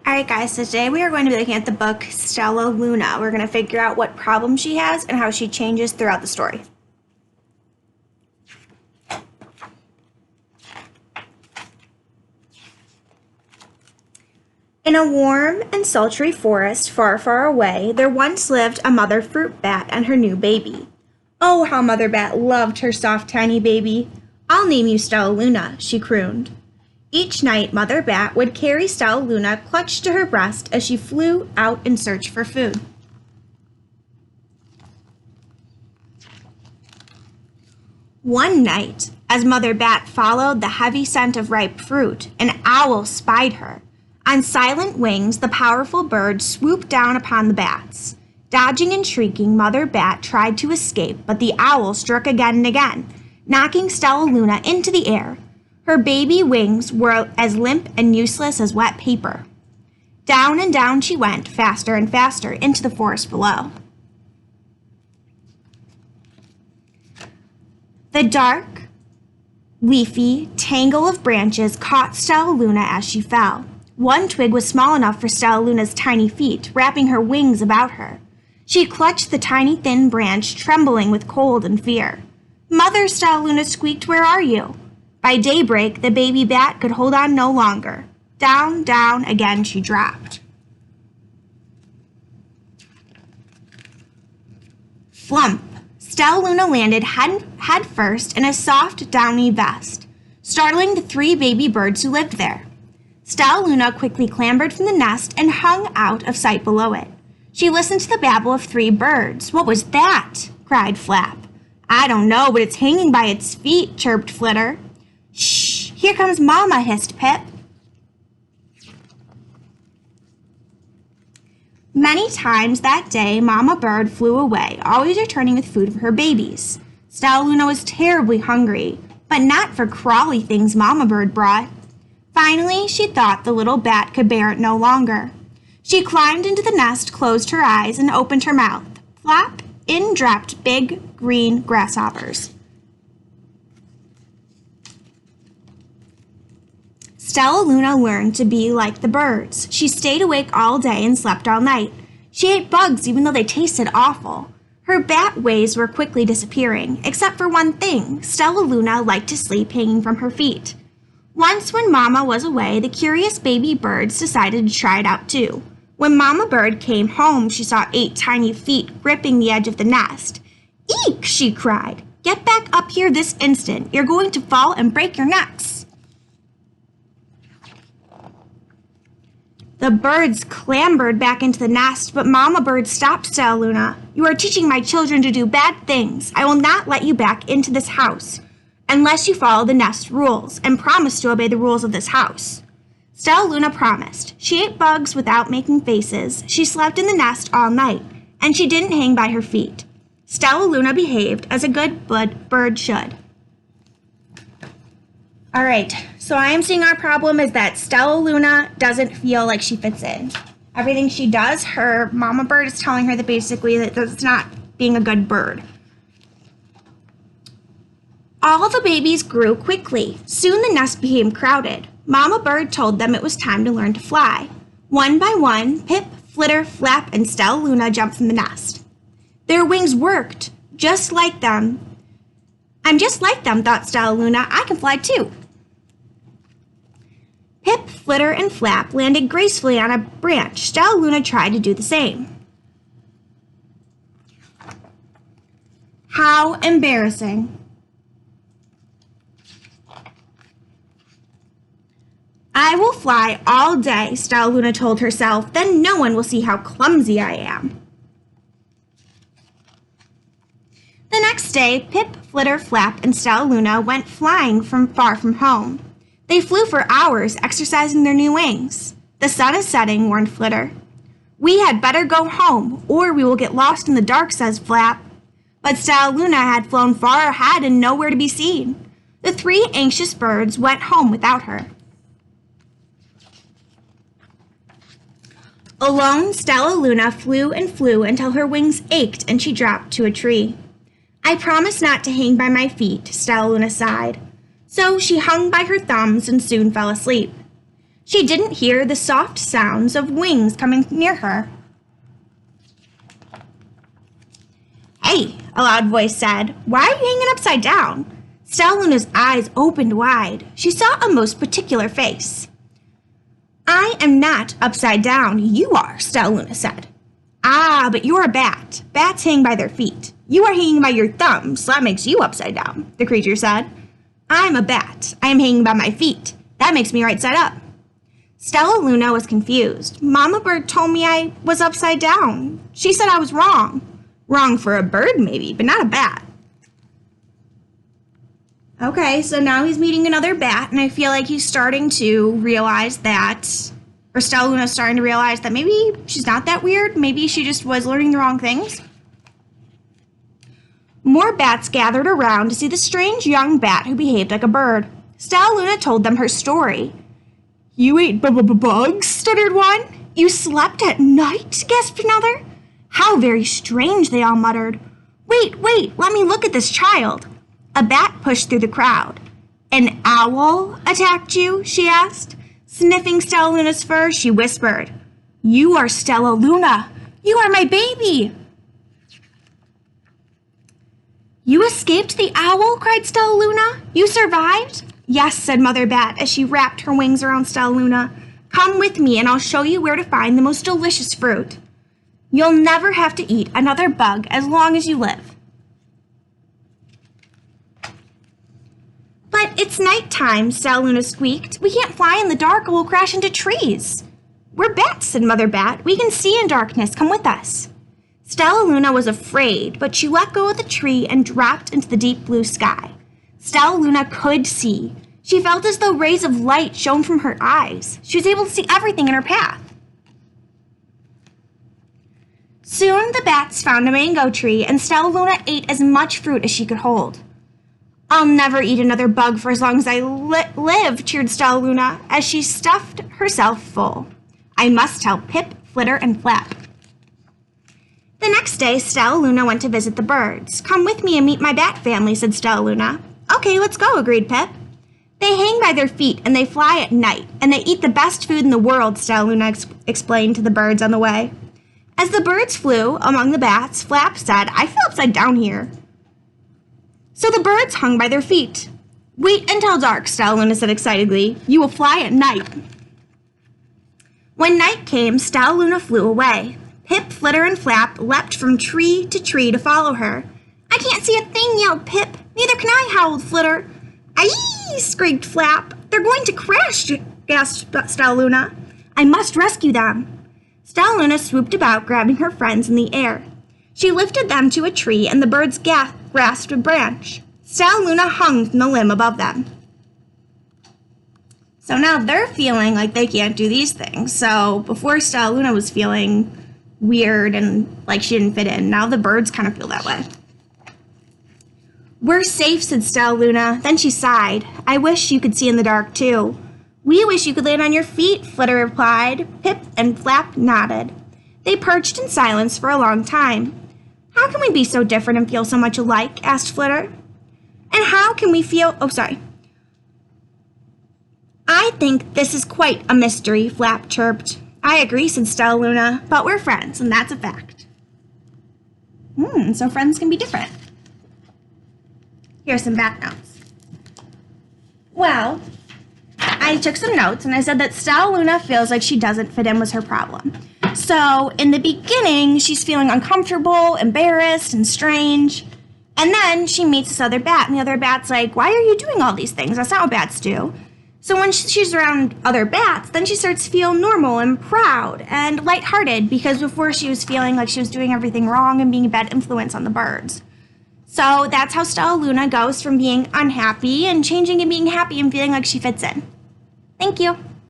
Alright guys, so today we are going to be looking at the book Stellaluna. We're going to figure out what problem she has and how she changes throughout the story. In a warm and sultry forest far, far away, there once lived a mother fruit bat and her new baby. Oh, how Mother Bat loved her soft, tiny baby. "I'll name you Stellaluna," she crooned. Each night, Mother Bat would carry Stellaluna clutched to her breast as she flew out in search for food. One night, as Mother Bat followed the heavy scent of ripe fruit, an owl spied her. On silent wings, the powerful bird swooped down upon the bats. Dodging and shrieking, Mother Bat tried to escape, but the owl struck again and again, knocking Stellaluna into the air. Her baby wings were as limp and useless as wet paper. Down and down she went, faster and faster, into the forest below. The dark, leafy tangle of branches caught Stellaluna as she fell. One twig was small enough for Stellaluna's tiny feet, wrapping her wings about her. She clutched the tiny thin branch, trembling with cold and fear. "Mother," Stellaluna squeaked, "where are you?" By daybreak, the baby bat could hold on no longer. Down, down again she dropped. Flump! Stellaluna landed head first in a soft, downy vest, startling the three baby birds who lived there. Stellaluna quickly clambered from the nest and hung out of sight below it. She listened to the babble of three birds. "What was that?" cried Flap. "I don't know, but it's hanging by its feet," chirped Flitter. "Shh! Here comes Mama," hissed Pip. Many times that day, Mama Bird flew away, always returning with food for her babies. Stellaluna was terribly hungry, but not for crawly things Mama Bird brought. Finally, she thought the little bat could bear it no longer. She climbed into the nest, closed her eyes, and opened her mouth. Flap! In dropped big green grasshoppers. Stellaluna learned to be like the birds. She stayed awake all day and slept all night. She ate bugs even though they tasted awful. Her bat ways were quickly disappearing, except for one thing. Stellaluna liked to sleep hanging from her feet. Once when Mama was away, the curious baby birds decided to try it out too. When Mama Bird came home, she saw 8 tiny feet gripping the edge of the nest. "Eek!" she cried. "Get back up here this instant. You're going to fall and break your necks." The birds clambered back into the nest, but Mama Bird stopped Stellaluna. "You are teaching my children to do bad things. I will not let you back into this house unless you follow the nest rules and promise to obey the rules of this house." Stellaluna promised. She ate bugs without making faces, she slept in the nest all night, and she didn't hang by her feet. Stellaluna behaved as a good bird should. All right, so I am seeing our problem is that Stellaluna doesn't feel like she fits in. Everything she does, her Mama Bird is telling her that basically that that's not being a good bird. All the babies grew quickly. Soon the nest became crowded. Mama Bird told them it was time to learn to fly. One by one, Pip, Flitter, Flap, and Stellaluna jumped from the nest. Their wings worked, just like them. "I'm just like them," thought Stellaluna. "I can fly too." Pip, Flitter, and Flap landed gracefully on a branch. Stellaluna tried to do the same. How embarrassing. "I will fly all day," Stellaluna told herself. "Then no one will see how clumsy I am." The next day, Pip, Flitter, Flap, and Stellaluna went flying far from home. They flew for hours, exercising their new wings. "The sun is setting," warned Flitter. "We had better go home, or we will get lost in the dark," says Flap. But Stellaluna had flown far ahead and nowhere to be seen. The 3 anxious birds went home without her. Alone, Stellaluna flew and flew until her wings ached and she dropped to a tree. "I promise not to hang by my feet," Stellaluna sighed. So she hung by her thumbs and soon fell asleep. She didn't hear the soft sounds of wings coming near her. "Hey," a loud voice said, "why are you hanging upside down?" Stellaluna's eyes opened wide. She saw a most particular face. "I am not upside down. You are," Stellaluna said. "Ah, but you're a bat. Bats hang by their feet. You are hanging by your thumbs, so that makes you upside down," the creature said. "I'm a bat. I am hanging by my feet. That makes me right side up." Stellaluna was confused. Mama Bird told me I was upside down. She said I was wrong. Wrong for a bird, maybe, but not a bat. Okay, so now he's meeting another bat, and I feel like he's starting to realize that, or Stellaluna's starting to realize that maybe she's not that weird. Maybe she just was learning the wrong things. More bats gathered around to see the strange young bat who behaved like a bird. Stellaluna told them her story. "You ate bugs?" stuttered one. "You slept at night?" gasped another. "How very strange," they all muttered. Wait, let me look at this child." A bat pushed through the crowd. "An owl attacked you?" she asked. Sniffing Stellaluna's fur, she whispered, "You are Stellaluna. You are my baby." "You escaped the owl?" cried Stellaluna. "You survived?" "Yes," said Mother Bat as she wrapped her wings around Stellaluna. "Come with me and I'll show you where to find the most delicious fruit. You'll never have to eat another bug as long as you live." "But it's nighttime," Stellaluna squeaked. "We can't fly in the dark or we'll crash into trees." "We're bats," said Mother Bat. "We can see in darkness. Come with us." Stellaluna was afraid, but she let go of the tree and dropped into the deep blue sky. Stellaluna could see. She felt as though rays of light shone from her eyes. She was able to see everything in her path. Soon the bats found a mango tree, and Stellaluna ate as much fruit as she could hold. "I'll never eat another bug for as long as I live," cheered Stellaluna as she stuffed herself full. "I must tell Pip, Flitter, and Flap." The next day, Stellaluna went to visit the birds. "Come with me and meet my bat family," said Stellaluna. "Okay, let's go," agreed Pip. "They hang by their feet and they fly at night, and they eat the best food in the world," Stellaluna explained to the birds on the way. As the birds flew among the bats, Flap said, "I feel upside down here." So the birds hung by their feet. "Wait until dark," Stellaluna said excitedly. "You will fly at night." When night came, Stellaluna flew away. Pip, Flitter, and Flap leapt from tree to follow her. "I can't see a thing," yelled Pip. "Neither can I," howled Flitter. "Aye!" screamed Flap. "They're going to crash," gasped Stellaluna. "I must rescue them." Stellaluna swooped about, grabbing her friends in the air. She lifted them to a tree, and the birds grasped a branch. Stellaluna hung from the limb above them. So now they're feeling like they can't do these things. So before Stellaluna was feeling weird and like she didn't fit in, now the birds kind of feel that way. "We're safe," said Stellaluna. Then she sighed. "I wish you could see in the dark, too." "We wish you could land on your feet," Flitter replied. Pip and Flap nodded. They perched in silence for a long time. "How can we be so different and feel so much alike?" asked Flitter. "And how can we feel—" "I think this is quite a mystery," Flap chirped. "I agree," said Stellaluna, "but we're friends, and that's a fact." So friends can be different. Here's some back notes. Well, I took some notes, and I said that Stellaluna feels like she doesn't fit in was her problem. So in the beginning, she's feeling uncomfortable, embarrassed, and strange. And then she meets this other bat, and the other bat's like, "Why are you doing all these things? That's not what bats do." So when she's around other bats, then she starts to feel normal and proud and lighthearted, because before she was feeling like she was doing everything wrong and being a bad influence on the birds. So that's how Stellaluna goes from being unhappy and changing and being happy and feeling like she fits in. Thank you.